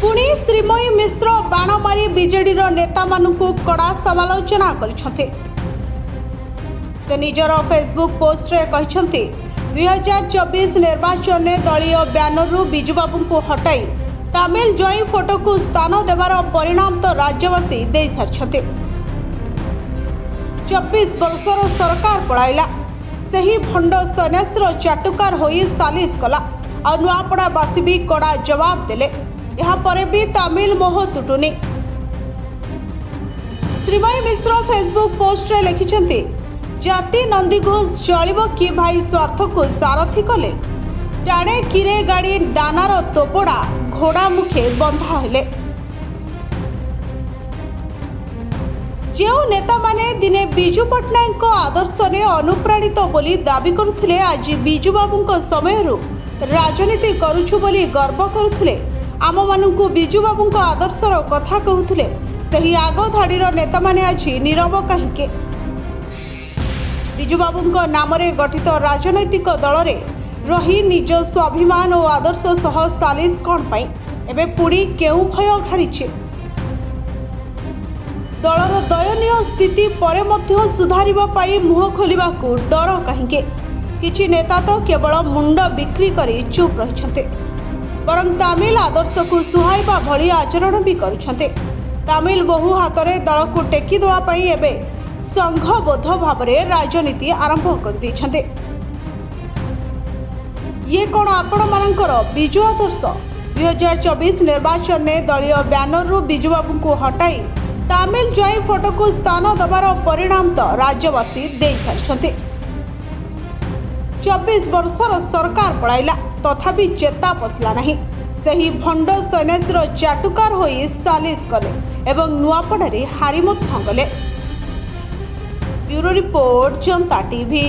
पुणी श्रीमयी मिश्र बाण मारी बीजेडी नेता मानू कड़ा समालोचना कर निजर फेसबुक पोस्ट रे कहते 2024 निर्वाचन में दलीय ब्यानर बिजुबाबू को हटाई तमिल जॉई फोटो को स्थान देवार परिणाम तो राज्यवासी दे सारी 24 वर्षर सरकार पड़ाइला सही भंड सन्यासर चाटुकार होई सालिश कला और नुआपड़ावासी भी कड़ा जवाब देले यहाँ भी तमिल मोह तुटुनी। श्रीमयी मिश्र फेसबुक पोस्ट रे लिखिछंती जाति नंदी घोष चलिबो कि भाई स्वार्थ को सारथी कले टाणे किरे गाड़ी दानार तोपड़ा घोड़ा मुखे बंधा हेले जो नेता माने दिने बिजू पट्टनायक आदर्श ने अनुप्राणित बोली दाबी करुथिले आज बिजू बाबू समय राजनीति करुछु बोली गर्व करुथिले आम मानू बिजू बाबू आदर्शर कथा कहूथिले सही आग धाड़ीर नेता माने आज नीरव कहीं बिजू बाबू नाम गठित राजनैतिक दल रे रही निज स्वाभिमान और आदर्श सह सालिश कौन पाई एबे पुणी केउ भय घारिछे दलर दयनीय स्थिति परे मध्य सुधारिबा पाई मुह खोलिबा को डर कहीं किछि नेता तो केवल मुंड बिक्री करी चुप रहिछन्ते बरं तमिल आदर्श को सुहाइबा भली आचरण भी करुछन्ते तमिल बहु हाथ में दल को टेकी देवा पाई एबे संघबद्ध भाव में राजनीति आरंभ कर दैछन्ते ये कौन आपण मानकर बिजु आदर्श 2024 निर्वाचन में दलीय ब्यानर रु बिजु बाबू को हटाई तमिल जॉई फोटो को स्थान देवार परिणाम तो राज्यवासी दे सारी 24 वर्षर सरकार पड़ाइला तथापि चेता पशिला नहीं सही भंड सन्यासर चाटुकार होई सालिश कले एवं नुआपड़ारे हारी गले। ब्यूरो रिपोर्ट जनता टीवी।